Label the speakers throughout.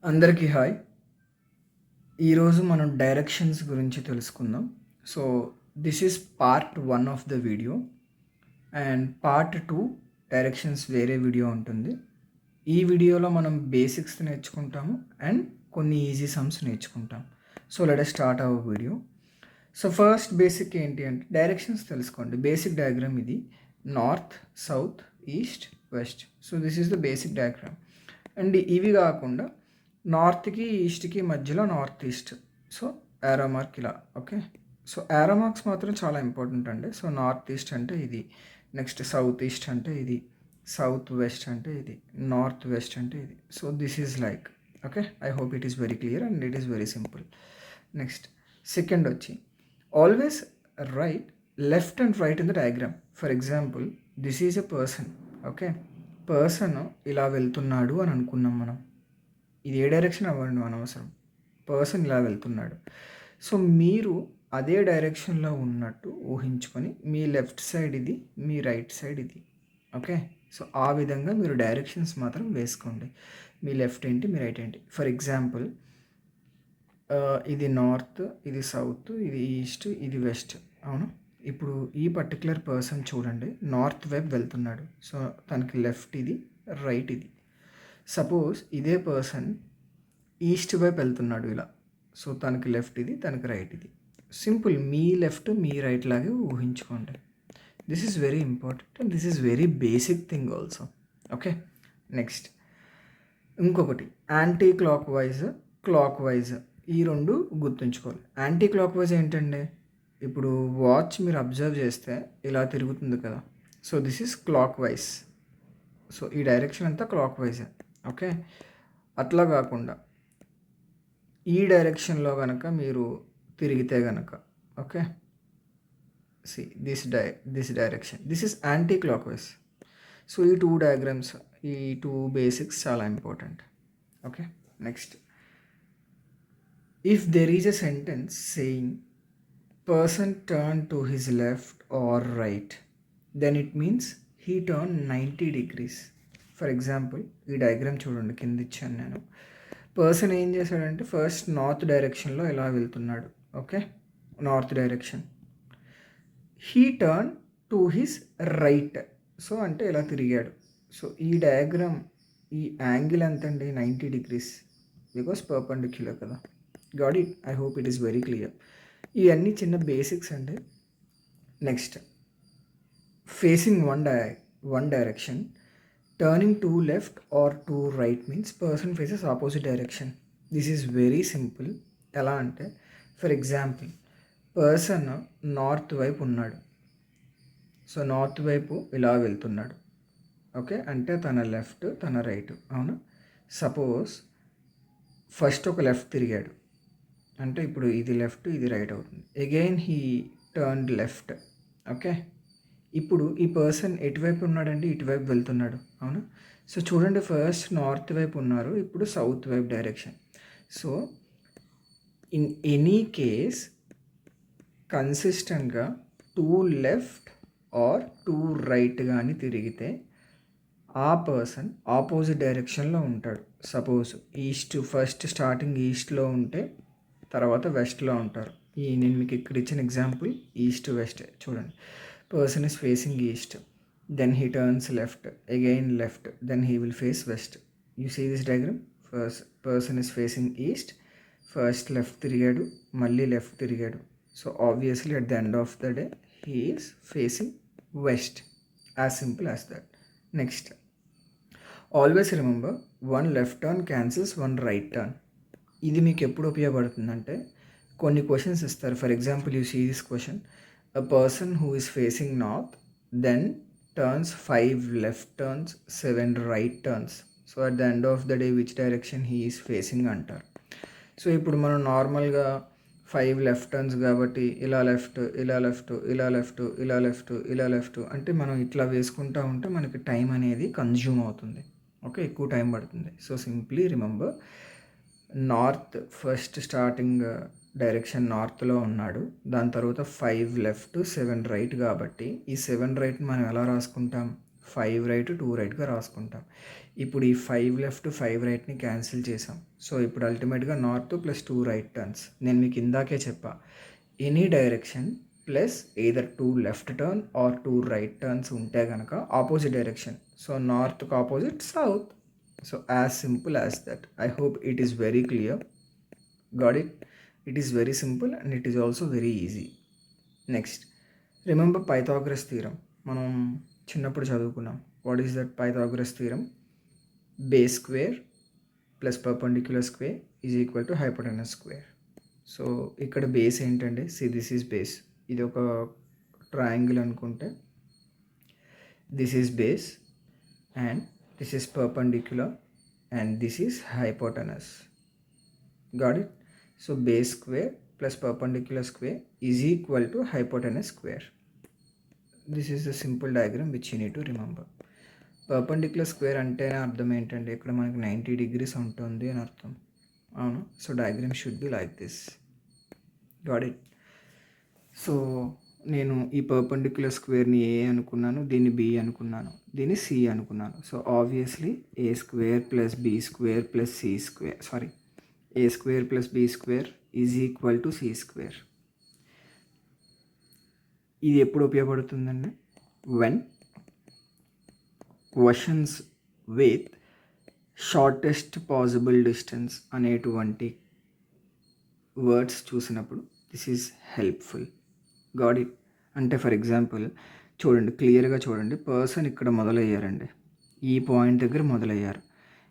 Speaker 1: అందరికీ హాయ్. ఈరోజు మనం డైరెక్షన్స్ గురించి తెలుసుకుందాం. So, this is part 1 of the video and part 2 directions వేరే వీడియో ఉంటుంది. ఈ వీడియోలో మనం బేసిక్స్ నేర్చుకుంటాము అండ్ కొన్ని ఈజీ సమ్స్ నేర్చుకుంటాం. So, let us start our video. So, first basic ఏంటి అంటే డైరెక్షన్స్ తెలుసుకోండి. బేసిక్ డయాగ్రామ్ ఇది. North, south, east, west. So, this is the basic diagram. And ఇవి కాకుండా నార్త్కి ఈస్ట్కి మధ్యలో north east. So arrow mark ఇలా. ఓకే, సో యారో మార్క్స్ మాత్రం చాలా ఇంపార్టెంట్ అండి. సో నార్త్ ఈస్ట్ అంటే ఇది, నెక్స్ట్ సౌత్ ఈస్ట్ అంటే ఇది, సౌత్ వెస్ట్ అంటే ఇది, నార్త్ వెస్ట్ అంటే ఇది. So this is like. Okay, I hope it is very clear and it is very simple. Next second వచ్చి always right left and right in the diagram. For example this is a person. Okay, person ఇలా వెళ్తున్నాడు అని అనుకున్నాం మనం. ఇది ఏ direction అవ్వండి అనవసరం, person ఇలా వెళ్తున్నాడు. సో మీరు అదే డైరెక్షన్లో ఉన్నట్టు ఊహించుకొని మీ లెఫ్ట్ సైడ్ ఇది, మీ రైట్ సైడ్ ఇది. ఓకే, సో ఆ విధంగా మీరు డైరెక్షన్స్ మాత్రం వేసుకోండి. మీ లెఫ్ట్ ఏంటి, మీ రైట్ ఏంటి. ఫర్ ఎగ్జాంపుల్ ఇది నార్త్, ఇది సౌత్, ఇది ఈస్ట్, ఇది వెస్ట్. అవును, ఇప్పుడు ఈ పర్టికులర్ పర్సన్ చూడండి నార్త్ వైపు వెళ్తున్నాడు. సో తనకి లెఫ్ట్ ఇది, రైట్ ఇది. సపోజ్ ఇదే పర్సన్ ఈస్ట్ వైపు వెళ్తున్నాడు ఇలా. సో తనకి లెఫ్ట్ ఇది, తనకి రైట్ ఇది. సింపుల్, మీ లెఫ్ట్ మీ రైట్ లాగే ఊహించుకోండి. This is very important and this is very basic thing also. Okay, next ఇంకొకటి anticlockwise, clockwise. ఈ రెండు గుర్తుంచుకోవాలి. యాంటీ క్లాక్ వైజ్ ఏంటండి, ఇప్పుడు వాచ్ మీరు అబ్జర్వ్ చేస్తే ఇలా తిరుగుతుంది కదా. So this is clock wise. So ఈ డైరెక్షన్ అంతా క్లాక్ వైజే. ఓకే, అట్లా కాకుండా ఈ డైరెక్షన్లో కనుక మీరు తిరిగితే కనుక, okay, see this direction, this is anti clock wise. So ఈ టూ డయాగ్రామ్స్, ఈ టూ బేసిక్స్ చాలా important. Okay, next if there is a sentence saying person turn to his left or right, then it means he turn 90 degrees. For example ఈ diagram చూడండి, కింద ఇచ్చాను నేను. Person ఏం చేశాడంటే ఫస్ట్ నార్త్ డైరెక్షన్లో ఇలా వెళ్తున్నాడు. Okay, north direction. He turn to his right. So అంటే ఇలా తిరిగాడు. సో ఈ డయాగ్రామ్, ఈ యాంగిల్ ఎంత అండి, 90 degrees, బికాస్ పర్పెండిక్యులర్ కదా. Got it, I hope it is very clear. ఇవన్నీ చిన్న బేసిక్స్ అండి. Next facing one direction, turning to left or to right means person faces opposite direction. This is very simple. ఎలా అంటే for example person north వైపు ఉన్నాడు. So north వైపు ఇలా వెళ్తున్నాడు. ఓకే, అంటే తన లెఫ్ట్, తన రైట్. అవును, సపోజ్ ఫస్ట్ ఒక లెఫ్ట్ తిరిగాడు అంటే ఇప్పుడు ఇది లెఫ్ట్, ఇది రైట్ అవుతుంది. Again he turn left. Okay, ఇప్పుడు ఈ పర్సన్ ఎటువైపు ఉన్నాడంటే ఇటువైపు వెళ్తున్నాడు. అవును, సో చూడండి ఫస్ట్ నార్త్ వైపు ఉన్నారు, ఇప్పుడు సౌత్ వైపు direction. So in any case కన్సిస్టెంట్గా two left or two right కానీ తిరిగితే ఆ పర్సన్ ఆపోజిట్ డైరెక్షన్లో ఉంటాడు. సపోజ్ ఈస్ట్, ఫస్ట్ స్టార్టింగ్ ఈస్ట్లో ఉంటే తర్వాత వెస్ట్లో ఉంటారు. నేను మీకు ఇక్కడ ఇచ్చిన ఎగ్జాంపుల్ ఈస్ట్ వెస్ట్. చూడండి, person is facing east, then he turns left, again left, then he will face west. You see this diagram, first person is facing east, first left తిరిగాడు, మళ్ళీ లెఫ్ట్ తిరిగాడు. So obviously at the end of the day he is facing west. as simple as that. Next, always remember one left turn cancels one right turn. ఇది మీకు ఎప్పుడు ఉపయోగపడుతుందంటే కొన్ని questions ఇస్తారు. For example you see this question, a person who is facing north then turns 5 left turns, 7 right turns. So at the end of the day which direction he is facing అంటారు. So ఇప్పుడు మనం నార్మల్గా 5 left turns కాబట్టి ఇలా left, ఇలా left, ఇలా left, ఇలా left, ఇలా లెఫ్ట్ అంటే మనం ఇట్లా వేసుకుంటూ ఉంటే మనకి టైం అనేది కన్జ్యూమ్ అవుతుంది. ఓకే, ఎక్కువ టైం పడుతుంది. So simply remember, north first starting direction నార్త్లో ఉన్నాడు, దాని తర్వాత 5 లెఫ్ట్, 7 రైట్. కాబట్టి ఈ 7 రైట్ మనం ఎలా రాసుకుంటాం, 5 రైట్ 2 రైట్గా రాసుకుంటాం. ఇప్పుడు ఈ 5 లెఫ్ట్ 5 రైట్ని క్యాన్సిల్ చేసాం. సో ఇప్పుడు అల్టిమేట్గా నార్త్ ప్లస్ 2 రైట్ టర్న్స్. నేను మీకు ఇందాకే చెప్పా, any direction plus either 2 left turn or 2 right turns ఉంటే కనుక ఆపోజిట్ డైరెక్షన్. సో నార్త్కి opposite south. So as simple as that. I hope it is very clear. Got it? It is very simple and it is also very easy. Next, remember Pythagoras theorem. మనం చిన్నప్పుడు చదువుకున్నాం. What is that Pythagoras theorem? Base square plus perpendicular square is equal to hypotenuse square. So ఇక్కడ base ఏంటంటే, this is base. ఇది ఒక triangle అనుకుంటే this is base and this is perpendicular and this is hypotenuse. Got it? So base square plus perpendicular square is equal to hypotenuse square. This is the simple diagram which you need to remember. Perpendicular square అంటే అర్థం ఏంటంటే, ఇక్కడ మనకి 90 degrees ఉంటుంది అని అర్థం. అవును. So diagram should be like this. Got it? So నేను ఈ పర్పెండిక్యులర్ స్క్వేర్ని ఏ అనుకున్నాను, దీన్ని బి అనుకున్నాను, దీన్ని సి అనుకున్నాను. So obviously A square plus B square plus C square, sorry, A square plus B square is equal to C square. ఇది ఎప్పుడు ఉపయోగపడుతుందండి? When questions with shortest possible distance అనేటువంటి వర్డ్స్ చూసినప్పుడు this is helpful. Got it? అంటే for example చూడండి, క్లియర్గా చూడండి. Person ఇక్కడ మొదలయ్యారండి, ఈ పాయింట్ దగ్గర మొదలయ్యారు,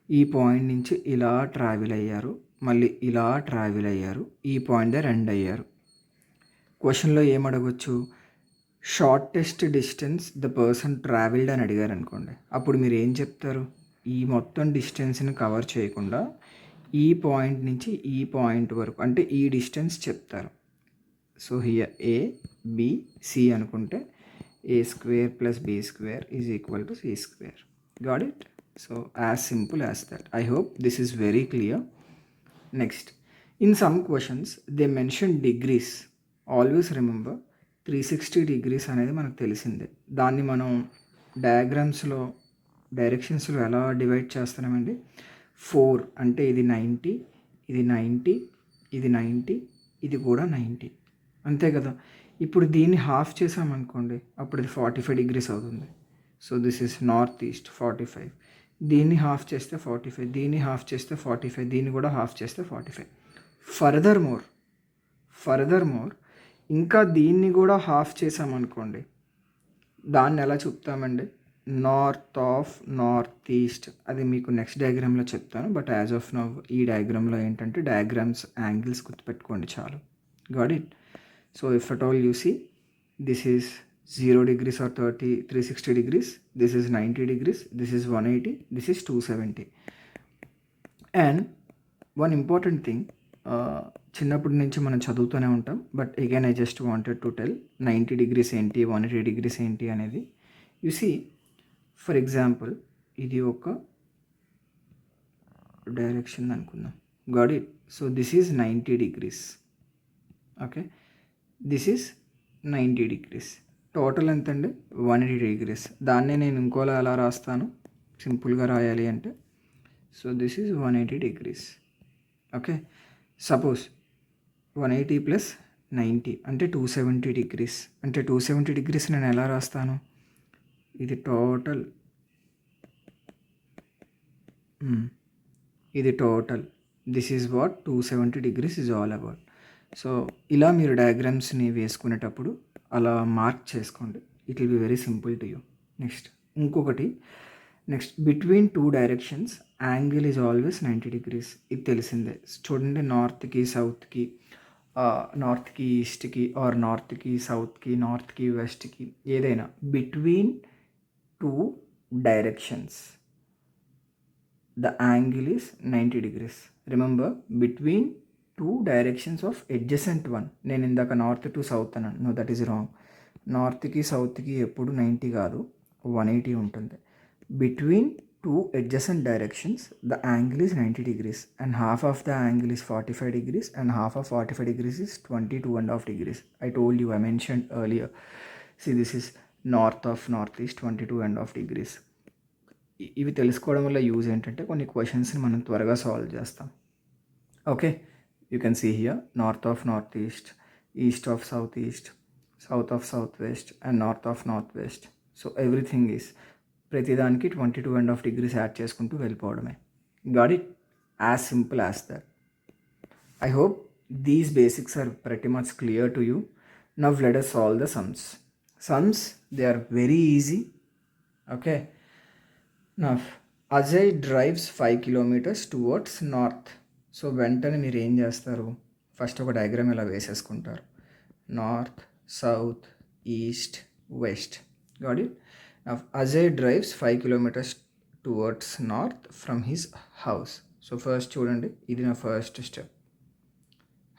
Speaker 1: ఈ పాయింట్ నుంచి ఇలా ట్రావెల్ అయ్యారు, మళ్ళీ ఇలా ట్రావెల్ అయ్యారు, ఈ పాయింట్ దగ్గర ఎండ్ అయ్యారు. క్వశ్చన్లో ఏమడగవచ్చు? Shortest distance the person travelled అని అడిగారు అనుకోండి. అప్పుడు మీరు ఏం చెప్తారు? ఈ మొత్తం డిస్టెన్స్ని కవర్ చేయకుండా ఈ పాయింట్ నుంచి ఈ పాయింట్ వరకు, అంటే ఈ డిస్టెన్స్ చెప్తారు. So here A B C అనుకుంటే A square plus B square is equal to C square. Got it? So as simple as that. I hope this is very clear. Next, in some questions they mention degrees. Always remember 360 degrees అనేది మనకు తెలిసిందే. దాన్ని మనం డయాగ్రామ్స్లో డైరెక్షన్స్లో ఎలా divide చేస్తున్నామండి? 4 అంటే ఇది 90, ఇది 90, ఇది 90, ఇది కూడా 90, అంతే కదా. ఇప్పుడు దీన్ని హాఫ్ చేసామనుకోండి, అప్పుడు ఇది 45 degrees అవుతుంది. So this is north east 45. దీన్ని హాఫ్ చేస్తే 45, దీన్ని హాఫ్ చేస్తే 45, దీన్ని కూడా హాఫ్ చేస్తే 45. ఫర్దర్ మోర్ ఇంకా దీన్ని కూడా హాఫ్ చేసామనుకోండి, దాన్ని ఎలా చెప్తామండి? North of north east. అది మీకు నెక్స్ట్ డయాగ్రామ్లో చెప్తాను. బట్ యాజ్ ఆఫ్ నౌ ఈ డయాగ్రామ్లో ఏంటంటే, డయాగ్రామ్స్ యాంగిల్స్ గుర్తుపెట్టుకోండి చాలు. Got it? So if at all you see, this is 0 degrees or 360 degrees, this is 90 degrees, this is 180, this is 270. And one important thing, చిన్నప్పటి నుంచి మనం చదువుతూనే ఉంటాం, but again I just wanted to tell 90 degrees ఏంటి, 180 degrees ఏంటి అనేది. You see, for example ఇది ఒక డైరెక్షన్ అనుకుందాం. Got it? So this is 90 degrees. Okay, this is 90 degrees. Total ఎంత అండి? 180 degrees. దాన్నే నేను ఇంకోలా ఎలా రాస్తాను సింపుల్గా రాయాలి అంటే? So this is 180 degrees. Okay, suppose 180 plus 90 అంటే 270 degrees. అంటే 270 degrees నేను ఎలా రాస్తాను? ఇది టోటల్, ఇది total. This is what 270 degrees is all about. So ఇలా మీరు డయాగ్రామ్స్ని వేసుకునేటప్పుడు అలా మార్క్ చేసుకోండి. It will be very simple to you. Next ఇంకొకటి, next between 2 directions angle is always 90 degrees. ఇది తెలిసిందే. చూడండి, నార్త్కి సౌత్కి, నార్త్కి ఈస్ట్కి, ఆర్ నార్త్కి సౌత్కి, నార్త్కి వెస్ట్కి, ఏదైనా between 2 directions the angle is 90 degrees. Remember, between 2 directions of adjacent one. నేను ఇందాక నార్త్ టు సౌత్ అన్నాను. No, that is wrong. నార్త్కి సౌత్కి ఎప్పుడు 90 కాదు, 180 ఉంటుంది. Between 2 adjacent directions the angle is 90 degrees and half of the angle is 45 degrees and half of 45 degrees is 22.5 degrees. I told you, I mentioned earlier. See, this is north of north east 22.5 degrees. ఇవి తెలుసుకోవడం వల్ల use ఏంటంటే కొన్ని క్వశ్చన్స్ని మనం త్వరగా solve చేస్తాం. Okay, you can see here north of north east, east of south east, south of south west and north of north west. So everything is ప్రతిదానికి 22.5 degrees యాడ్ చేసుకుంటూ వెళ్ళిపోవడమే. Got it? As simple as that. I hope these basics are pretty much clear to you. Now let us solve the sums. Sums, they are very easy. Okay. Now, Ajay drives 5 kilometers towards north. So వెంటనే మీరు ఏం చేస్తారు, first ఒక diagram ఇలా వేసేసుకుంటారు. North, south, east, west. Got it? Now, Ajay drives 5 kilometers towards north from his house. So first చూడండి, ఇది నా ఫస్ట్ స్టెప్.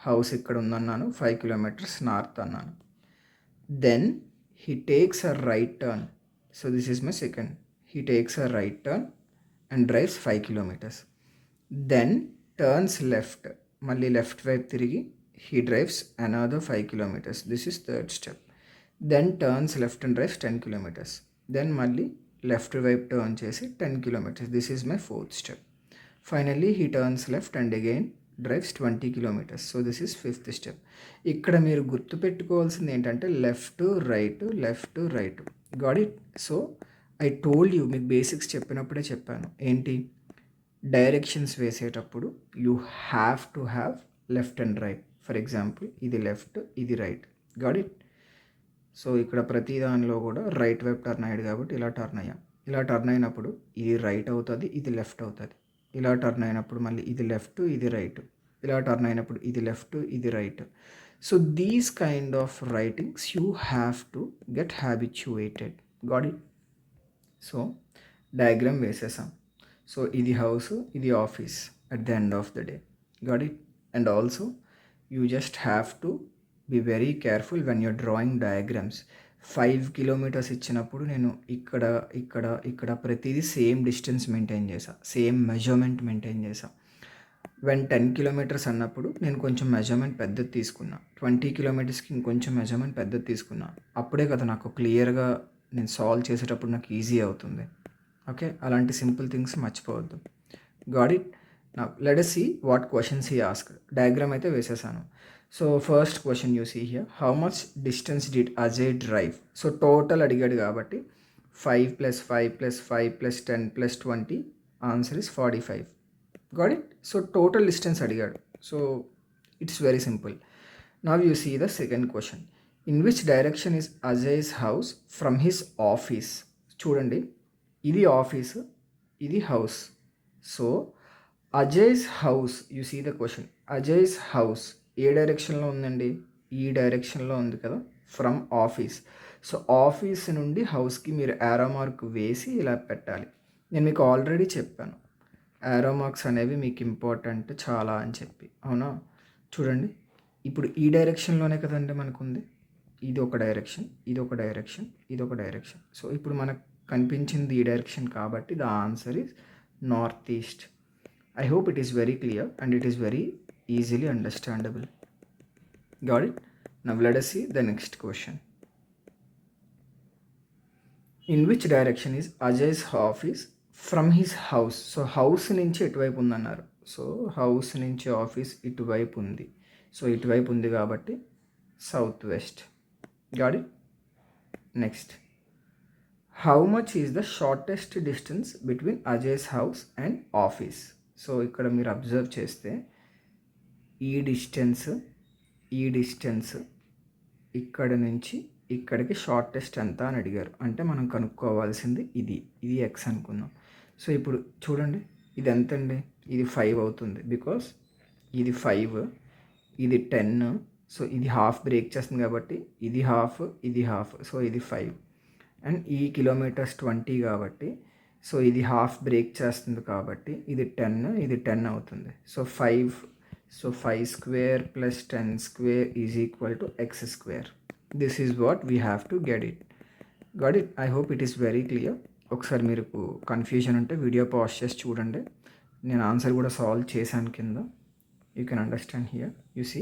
Speaker 1: హౌస్ ఇక్కడ ఉందన్నాను, 5 kilometers నార్త్ అన్నాను. Then he takes a right turn. So this is my second. He takes a right turn and drives 5 kilometers. Then turns left, మళ్ళీ left వైపు తిరిగి he drives another 5 kilometers. This is third step. Then turns left and drives 10 kilometers. Then మళ్ళీ left వైపు turn చేసి 10 kilometers. This is my fourth step. Finally he turns left and again drives 20 kilometers. So this is fifth step. ఇక్కడ మీరు గుర్తుపెట్టుకోవాల్సింది ఏంటంటే left right, left right. Got it? So I told you, మీకు basics చెప్పినప్పుడే చెప్పాను ఏంటి, directions వేసేటప్పుడు you have to have left and right. For example ఇది left, ఇది రైట్. Got it? సో ఇక్కడ ప్రతి దానిలో కూడా రైట్ వైపు టర్న్ అయ్యాడు కాబట్టి ఇలా టర్న్ అయ్యాం. ఇలా టర్న్ అయినప్పుడు ఇది రైట్ అవుతుంది, ఇది లెఫ్ట్ అవుతుంది. ఇలా టర్న్ అయినప్పుడు మళ్ళీ ఇది లెఫ్ట్, ఇది రైట్. ఇలా టర్న్ అయినప్పుడు ఇది లెఫ్ట్, ఇది right. So these kind of writings you have to get habituated. Got it? So diagram వేసేసాం. సో ఇది హౌస్, ఇది office at the end of the day. Got it? And also you just have to be very careful when your drawing diagrams. 5 kilometers ఇచ్చినప్పుడు నేను ఇక్కడ ఇక్కడ ఇక్కడ ప్రతిదీ same distance maintain చేసా, సేమ్ మెజర్మెంట్ మెయింటైన్ చేసా. వెన్ 10 kilometers అన్నప్పుడు నేను కొంచెం మెజర్మెంట్ పెద్దది తీసుకున్నా, 20 kilometersకి ఇంకొంచెం మెజర్మెంట్ పెద్దది తీసుకున్నా. అప్పుడే కదా నాకు క్లియర్గా నేను సాల్వ్ చేసేటప్పుడు నాకు ఈజీ అవుతుంది. ఓకే, అలాంటి సింపుల్ థింగ్స్ మర్చిపోవద్దు. Got it? Now let us see what questions he asked. Diagram అయితే వేసేసాను. So first question you see here, how much distance did Ajay drive. So total అడిగాడు కాబట్టి 5 + 5 + 5 + 10 + 20, answer is 45. Got it? So total distance అడిగాడు. So it's very simple. Now you see the second question, in which direction is Ajay's house from his office. చూడండి, ఇది office, ఇది house. So Ajay's house, you see the question, Ajay's house ఏ డైరెక్షన్లో ఉందండి? ఈ డైరెక్షన్లో ఉంది కదా, ఫ్రమ్ ఆఫీస్. సో ఆఫీస్ నుండి హౌస్కి మీరు యారో మార్క్ వేసి ఇలా పెట్టాలి. నేను మీకు ఆల్రెడీ చెప్పాను యారో మార్క్స్ అనేవి మీకు ఇంపార్టెంట్ చాలా అని చెప్పి, అవునా? చూడండి, ఇప్పుడు ఈ డైరెక్షన్లోనే కదండి మనకు ఉంది. ఇది ఒక డైరెక్షన్, ఇది ఒక డైరెక్షన్, ఇది ఒక డైరెక్షన్. సో ఇప్పుడు మనకు కనిపించింది ఈ డైరెక్షన్ కాబట్టి the answer is north east. I hope it is very clear and it is very easily understandable. Got it? Now let us see the next question. In which direction is Ajay's office from his house? So house నుంచి ఎటువైపు ఉందన్నారు. So house నుంచి office ఇటువైపు ఉంది. So ఇటువైపు ఉంది కాబట్టి south west. Got it? Next, how much is the shortest distance between Ajay's house and office. So ఇక్కడ మీరు అబ్జర్వ్ చేస్తే ఈ డిస్టెన్స్ ఇక్కడ నుంచి ఇక్కడికి షార్టెస్ట్ ఎంత అని అడిగారు. అంటే మనం కనుక్కోవాల్సింది ఇది ఎక్స్ అనుకుందాం. సో ఇప్పుడు చూడండి, ఇది ఎంత అండి? ఇది 5 అవుతుంది, బికాస్ ఇది 5, ఇది 10. సో ఇది హాఫ్ బ్రేక్ చేస్తుంది కాబట్టి ఇది హాఫ్, ఇది హాఫ్. సో ఇది 5 అండ్ ఈ కిలోమీటర్స్ 20 కాబట్టి సో ఇది హాఫ్ బ్రేక్ చేస్తుంది కాబట్టి ఇది 10, ఇది 10 అవుతుంది. So 5 square plus 10 square is equal to x square. This is what we have to get it. Got it? I hope it is very clear. ఒకసారి మీరు కన్ఫ్యూజన్ ఉంటే వీడియో పాజ్ చేసి చూడండి, నేను ఆన్సర్ కూడా సాల్వ్ చేశాను కింద. You can understand here, you see.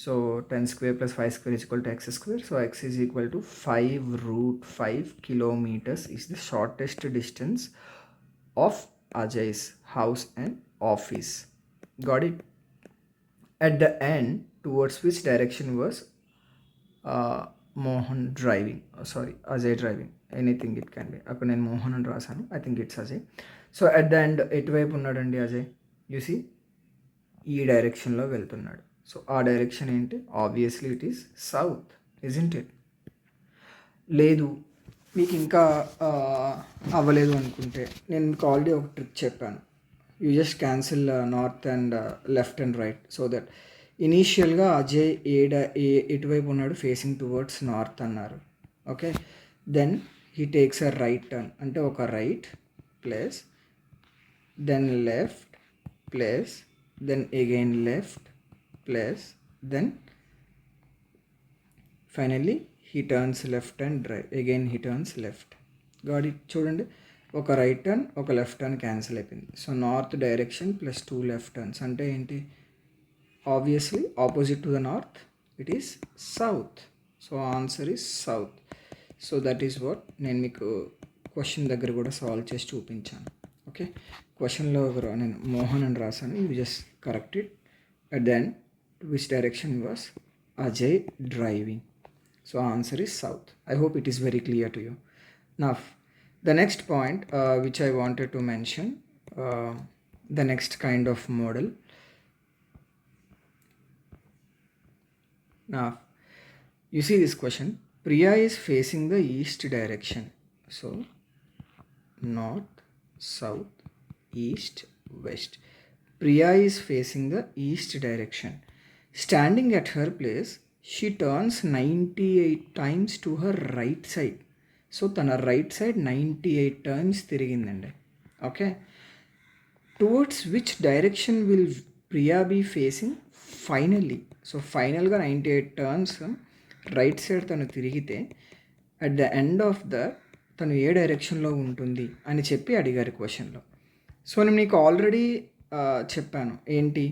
Speaker 1: So 10 square plus 5 square is equal to x square. So x is equal to 5 root 5 kilometers is the shortest distance of Ajay's house and office. Got it? At the end, towards which direction was Mohan driving? Sorry, Ajay driving. Anything it can be. అక్కడ నేను మోహన్ అని రాశాను. I think it's Ajay. So at the end, ఎటువైపు ఉన్నాడండి Ajay? You see, ఈ డైరెక్షన్లో వెళ్తున్నాడు. So ఆ డైరెక్షన్ ఏంటి? Obviously it is south, isn't it? లేదు మీకు ఇంకా అవ్వలేదు అనుకుంటే నేను మీకు ఆల్రెడీ ఒక ట్రిక్ చెప్పాను. You just cancel north and left and right. So that ఇనీషియల్గా అజయ్ ఎటువైపు ఉన్నాడు? ఫేసింగ్ టువర్డ్స్ నార్త్ అన్నారు. Okay, then he takes a right turn, అంటే ఒక right plus then left plus then again left plus then finally he turns left and right, again he turns left. Got it? చూడండి, ఒక right turn ఒక left turn cancel అయిపోయింది. So north direction plus 2 left turns అంటే ఏంటి? Obviously opposite to the north it is south. So answer is south. So that is what నేను మీకు question దగ్గర కూడా సాల్వ్ చేసి చూపించాను. ఓకే, క్వశ్చన్లో నేను మోహన్ అని రాశాను. You just correct it. At the end which direction was Ajay driving. So answer is south. I hope it is very clear to you. Now the next point which I wanted to mention, the next kind of model. Now, you see this question. Priya is facing the east direction. So, north, south, east, west. Priya is facing the east direction. Standing at her place, she turns 98 times to her right side. So, tana right side 98 times తిరిగిందండి. Okay. Towards which direction will Priya be facing finally? So ఫైనల్గా 98 turns right side తను తిరిగితే at the end of the తను ఏ డైరెక్షన్లో ఉంటుంది అని చెప్పి అడిగారు క్వశ్చన్లో. సో నేను నీకు ఆల్రెడీ చెప్పాను ఏంటి,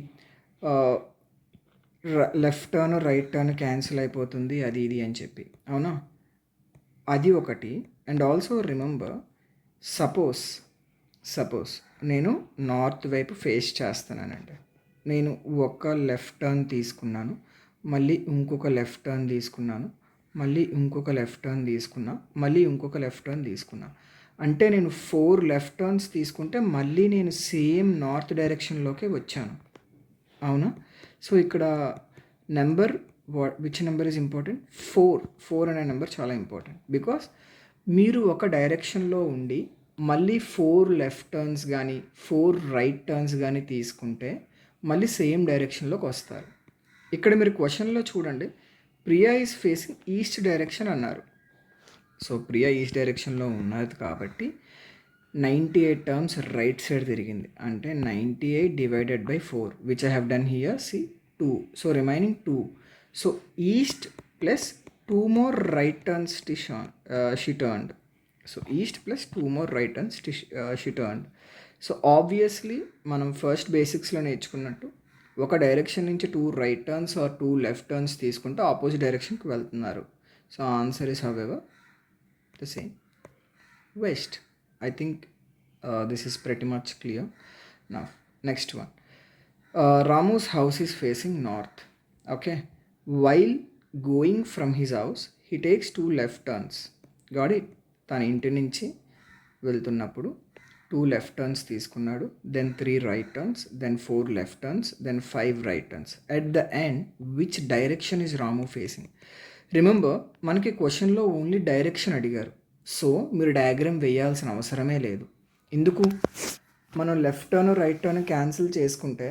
Speaker 1: left turn right turn cancel అయిపోతుంది అది ఇది అని చెప్పి, అవునా? అది ఒకటి. అండ్ ఆల్సో రిమెంబర్, సపోజ్ నేను నార్త్ వైపు ఫేస్ చేస్తున్నానండి. నేను ఒక లెఫ్ట్ టర్న్ తీసుకున్నాను, మళ్ళీ ఇంకొక లెఫ్ట్ టర్న్ తీసుకున్నాను, మళ్ళీ ఇంకొక లెఫ్ట్ టర్న్ తీసుకున్నా, మళ్ళీ ఇంకొక లెఫ్ట్ టర్న్ తీసుకున్నా. అంటే నేను 4 లెఫ్ట్ టర్న్స్ తీసుకుంటే మళ్ళీ నేను సేమ్ నార్త్ డైరెక్షన్లోకి వచ్చాను, అవునా? సో ఇక్కడ number which number is important? 4 అనే నెంబర్ చాలా ఇంపార్టెంట్. బికాస్ మీరు ఒక డైరెక్షన్లో ఉండి మళ్ళీ 4 లెఫ్ట్ టర్న్స్ కానీ 4 రైట్ టర్న్స్ కానీ తీసుకుంటే మళ్ళీ సేమ్ డైరెక్షన్లోకి వస్తారు. ఇక్కడ మీరు క్వశ్చన్లో చూడండి, Priya is facing east direction అన్నారు. సో ప్రియా ఈస్ట్ డైరెక్షన్లో ఉన్నది కాబట్టి 98 టర్మ్స్ రైట్ సైడ్ తిరిగింది. అంటే 98 divided by 4 which I have done here, see 2. So remaining 2. So east plus 2 more right turns she turned. So east plus 2 more right turns she turned. So obviously మనం first బేసిక్స్లో నేర్చుకున్నట్టు ఒక direction నుంచి 2 right turns or 2 left turns తీసుకుంటే opposite డైరెక్షన్కి వెళ్తున్నారు. So answer is however the same, west. I think this is pretty much clear. నా next one, Ramu's house is facing north. Okay, while going from his house he takes 2 left turns. Got it? తన ఇంటి నుంచి వెళ్తున్నప్పుడు 2 left turns తీసుకున్నాడు, then 3 right turns, then 4 left turns, then 5 right turns. At the end which direction is Ramu facing? Remember, మనకి క్వశ్చన్లో only direction అడిగారు. So మీరు diagram వేయాల్సిన అవసరమే లేదు. ఎందుకు? మనం left turn right turn cancel చేసుకుంటే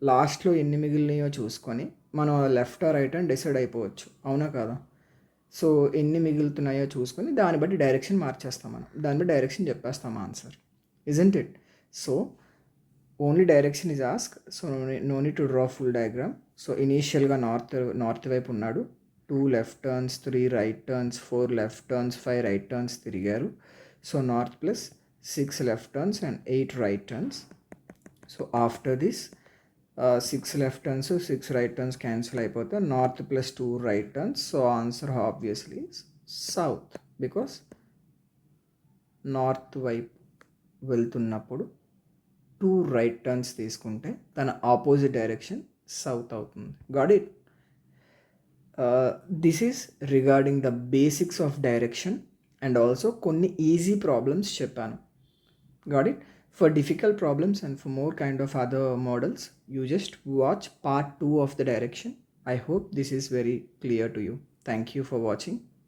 Speaker 1: లాస్ట్లో ఎన్ని మిగిలినాయో చూసుకొని మనం left or right turn decide అయిపోవచ్చు, అవునా కదా? సో ఎన్ని మిగులుతున్నాయో చూసుకొని దాన్ని బట్టి డైరెక్షన్ మార్చేస్తాం, మనం దాన్ని బట్టి డైరెక్షన్ చెప్పేస్తాం answer, isn't it? So only direction is asked, so no need to draw full diagram. So initial ga north వైపు ఉన్నాడు, 2 left turns, 3 right turns, 4 left turns, 5 right turns తిరిగారు. So north plus 6 left turns and 8 right turns. So after this six left turns, six right turns cancel అయిపోతే north plus two right turns. So answer obviously south, because north వైపు వెళ్తున్నప్పుడు two right turns తీసుకుంటే తన opposite direction south అవుతుంది. Got it? This is regarding the basics of direction and also కొన్ని easy problems చెప్పాను. Got it? For difficult problems and for more kind of other models, you just watch part 2 of the direction. I hope this is very clear to you. Thank you for watching.